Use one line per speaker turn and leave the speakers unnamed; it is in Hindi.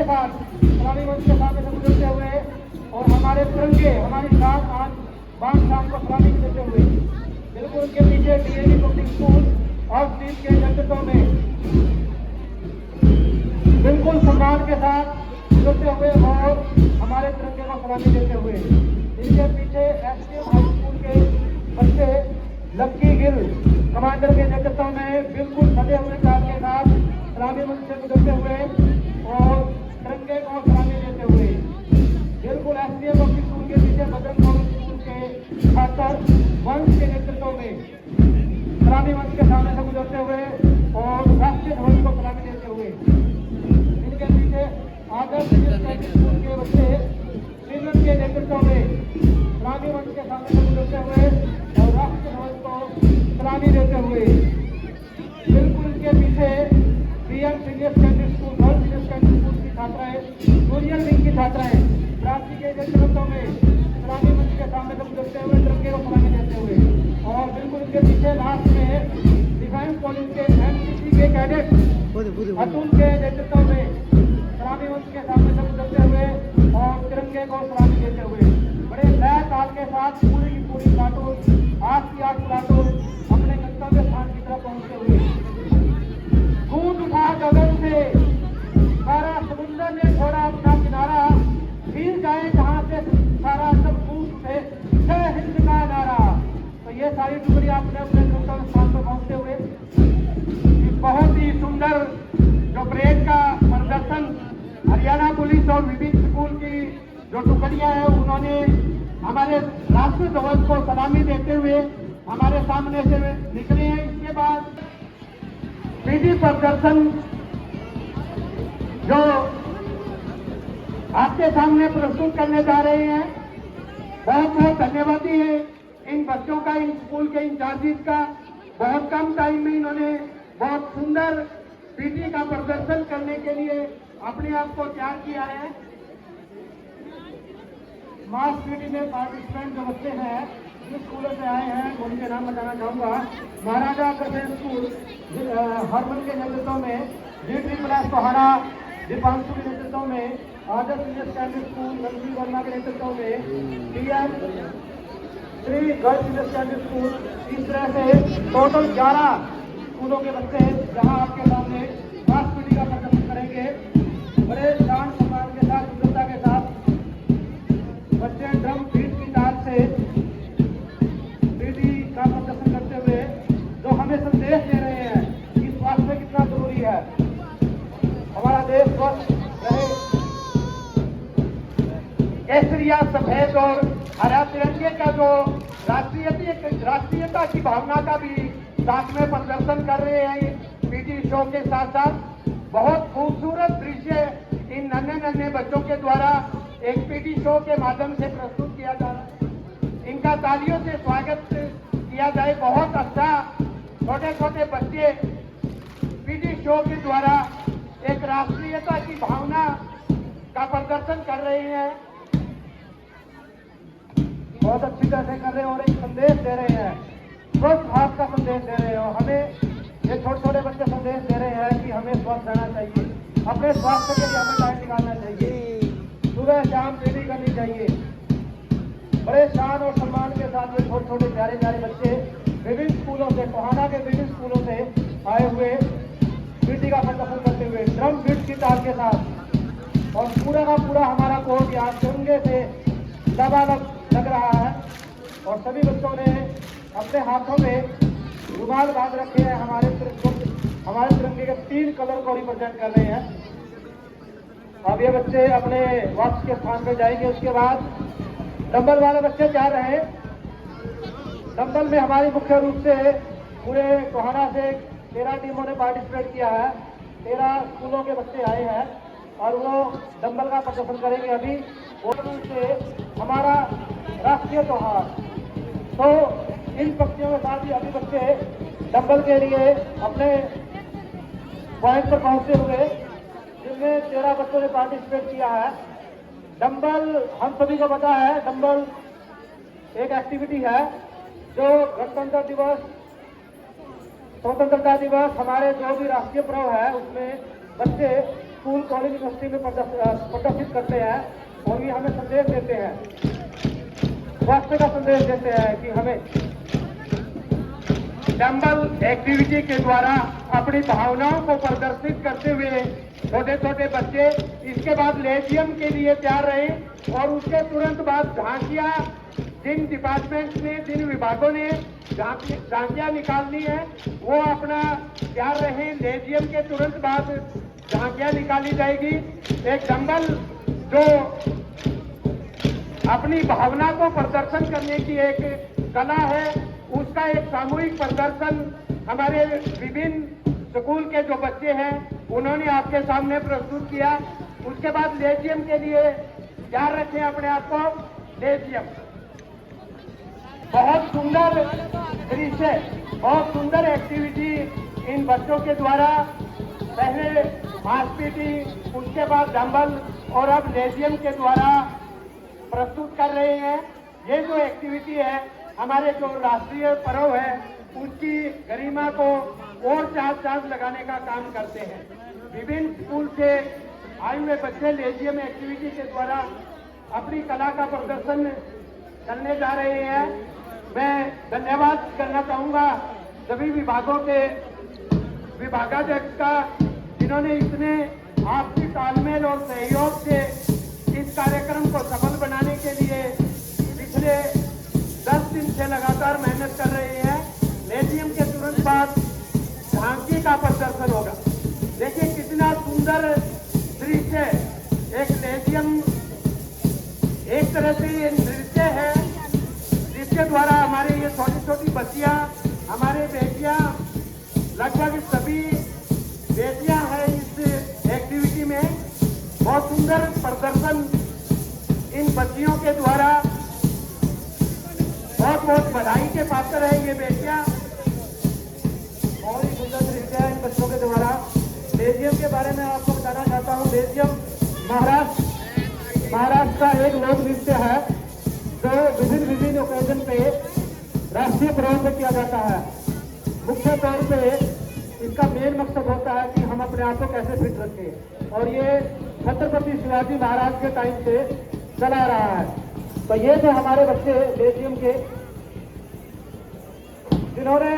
साथ सलामी मंच के सामने से गुजरते हुए और हमारे तिरंगे हमारी शान आज बाण शान को सलामी देते हुए बिल्कुल उनके पीछे डीएवी पब्लिक स्कूल और स्टील के नेतृत्व में बिल्कुल सम्मान के साथ गुजरते हुए और हमारे तिरंगे को सलामी देते हुए इनके पीछे एसटीएम हाई स्कूल के बच्चे लक्की गिल कमांडर के नेतृत्व में बिल्कुल सजे हुए कार के साथ सलामी मंच से गुजरते हुए और तिरंगे को सलामी देते हुए बिल्कुल एसटीएम पब्लिक स्कूल के पीछे बजरंग पब्लिक स्कूल के छात्र वंश के नेतृत्व में सलामी मंच के सामने से गुजरते हुए और राष्ट्रीय ध्वज को सलामी देते हुए इनके पीछे आदर्श स्कूल के बच्चे श्रीनगर के नेतृत्व में सलामी मंच के सामने से गुजरते हुए और राष्ट्रीय ध्वज को सलामी देते हुए बिल्कुल इनके पीछे BM senior secondary school girls senior secondary school की छात्राएं जूनियर विंग की छात्राएं प्राप्ति के नेतृत्व में सलामी मंच के सामने से गुजरते हुए तिरंगे को सलामी देते हुए और बिल्कुल इनके पीछे लास्ट में डिफेंस कॉलेज के एमसीसी के कैडेट अतुल के नेतृत्व में सलामी मंच के सामने से गुजरते हुए और तिरंगे को सलामी देते हुए बड़े लय ताल के साथ पूरी की पूरी प्लाटून 8 की 8 प्लाटून अपने गंतव्य स्थान की तरफ पहुंचते हुए कूद उठा गगन से सारा समुद्र ने छोड़ा अपना किनारा फिर जाए जहां से सारा सब कूद से जय हिंद का नारा। तो ये सारी टुकड़ी अपने अपने गंतव्य स्थान पर पहुंचते हुए बहुत ही सुंदर जो परेड का प्रदर्शन हरियाणा पुलिस और विभिन्न स्कूल की जो टुकड़ियां हैं उन्होंने हमारे राष्ट्रीय ध्वज को सलामी देते हुए हमारे सामने से निकले हैं। इसके बाद पीटी प्रदर्शन जो आपके सामने प्रस्तुत करने जा रहे हैं बहुत बहुत धन्यवादी है इन बच्चों का, इन स्कूल के इंचार्जिज का। बहुत कम टाइम में इन्होंने बहुत सुंदर पीटी का प्रदर्शन करने के लिए अपने आप को तैयार किया है। मास पीटी में पार्टिसिपेंट जो बच्चे हैं जिस स्कूलों से आए हैं उनके नाम बताना चाहूंगा। महाराजा अग्रसेन स्कूल हरमन के नेतृत्व में, G3+ कोहाड़ा दीपांशु के नेतृत्व में, Adarsh senior secondary school Ranveer Verma के नेतृत्व में, DM Shri girls senior secondary school. इस तरह से टोटल 11 स्कूलों के बच्चे जहां आपके सामने मास पीटी का प्रदर्शन करेंगे। बड़े शान सम्मान के साथ, शुद्धता के साथ बच्चे ड्रम बीट की ताल से पीटी का प्रदर्शन करते हुए जो हमें संदेश दे रहे हैं कि स्वास्थ्य कितना जरूरी है, हमारा देश स्वस्थ रहे। केसरिया सफेद और हरा तिरंगे का जो राष्ट्रीयता की भावना का भी साथ में प्रदर्शन कर रहे हैं पीटी शो के साथ साथ। बहुत खूबसूरत दृश्य इन नन्हे नन्हे बच्चों के द्वारा एक पीटी शो के माध्यम से प्रस्तुत किया जा रहा है। इनका तालियों से स्वागत किया जाए। बहुत अच्छा छोटे छोटे बच्चे पीटी शो के द्वारा एक राष्ट्रीयता की भावना का प्रदर्शन कर रहे हैं, बहुत अच्छी तरह से कर रहे हैं और एक संदेश दे रहे हैं, स्वस्थ भारत का संदेश दे रहे हैं। और हमें ये छोटे छोटे बच्चे संदेश दे रहे हैं कि हमें स्वस्थ रहना चाहिए, अपने स्वास्थ्य के लिए हमें टाइम निकालना चाहिए, सुबह शाम पीटी करनी चाहिए। बड़े शान और सम्मान के साथ ये छोटे छोटे प्यारे प्यारे बच्चे विभिन्न स्कूलों से, कोहाना के विभिन्न स्कूलों से आए हुए पीटी का प्रदर्शन करते हुए ड्रम बीट की ताल के साथ। और पूरा का पूरा हमारा कोर्ट यहाँ तिरंगे से लबालब लग रहा है और सभी बच्चों ने अपने हाथों में रुमाल बांध रखे हैं। हमारे तिरंगे के 3 कलर को रिप्रेजेंट कर रहे हैं। अब ये बच्चे अपने वक्त के स्थान पर जाएंगे। उसके बाद डंबल वाले बच्चे जा रहे हैं। डंबल में हमारी मुख्य रूप से पूरे कोहाना से 13 टीमों ने पार्टिसिपेट किया है। 13 स्कूलों के बच्चे आए हैं और वो डंबल का प्रदर्शन करेंगे। अभी वो रूप से हमारा राष्ट्रीय त्योहार, तो इन पक्षियों के साथ ही अभी बच्चे डंबल के लिए अपने पॉइंट पर पहुंचते हुए, जिनमें 13 बच्चों ने पार्टिसिपेट किया है। डंबल हम सभी को पता है, डंबल एक एक्टिविटी है जो गणतंत्र दिवस, स्वतंत्रता दिवस, हमारे जो भी राष्ट्रीय पर्व है उसमें बच्चे स्कूल कॉलेज यूनिवर्सिटी में प्रदर्शित करते हैं और ये हमें संदेश देते हैं, स्वास्थ्य का संदेश देते हैं कि हमें डंबल एक्टिविटी के द्वारा अपनी भावनाओं को प्रदर्शित करते हुए छोटे छोटे बच्चे इसके बाद लेजियम के लिए तैयार रहे और उसके तुरंत बाद झांकियां, जिन डिपार्टमेंट ने, जिन विभागों ने झांकियां निकालनी है वो अपना तैयार रहे। लेजियम के तुरंत बाद झांकियां निकाली जाएगी। एक डंबल जो अपनी भावना को प्रदर्शन करने की एक कला है, उसका एक सामूहिक प्रदर्शन हमारे विभिन्न स्कूल के जो बच्चे हैं उन्होंने आपके सामने प्रस्तुत किया। उसके बाद लेजियम के लिए तैयार रखें अपने आप को। लेजियम बहुत सुंदर दृश्य, बहुत सुंदर एक्टिविटी इन बच्चों के द्वारा, पहले मांसपेशी, उसके बाद डंबल और अब लेजियम के द्वारा प्रस्तुत कर रहे हैं। ये जो एक्टिविटी है हमारे जो राष्ट्रीय पर्व है उसकी गरिमा को और चांद लगाने का काम करते हैं। विभिन्न स्कूल से आए हुए बच्चे लेजियम एक्टिविटी के द्वारा अपनी कला का प्रदर्शन करने जा रहे हैं। मैं धन्यवाद करना चाहूंगा सभी विभागों के विभागाध्यक्ष का, जिन्होंने इतने आपसी तालमेल और सहयोग से इस कार्यक्रम को सफल बनाने के लिए पिछले 10 दिन से लगातार मेहनत कर रहे हैं। लेजियम के तुरंत बाद झांकी का प्रदर्शन होगा। देखिए कितना सुंदर दृश्य, एक लेजियम एक तरह से ये नृत्य है जिसके द्वारा हमारे ये छोटी छोटी बच्चियां, हमारे बेटियां, लगभग सभी बेटियां हैं इस एक्टिविटी में। बहुत सुंदर प्रदर्शन इन बच्चियों के द्वारा, बहुत बहुत बधाई के पात्र है ये बेटियां। बहुत ही सुंदर दृश्य है इन बच्चों के द्वारा। लेजियम के बारे में आपको बताना चाहता हूँ। लेजियम महाराष्ट्र का एक लोक नृत्य है जो विभिन्न ओकेजन पे राष्ट्रीय पर्व में किया जाता है। मुख्य तौर पे इसका मेन मकसद होता है कि हम अपने आप को कैसे फिट रखें, और ये छत्रपति शिवाजी महाराज के टाइम से चला रहा है। तो ये जो हमारे बच्चे लेजियम के जिन्होंने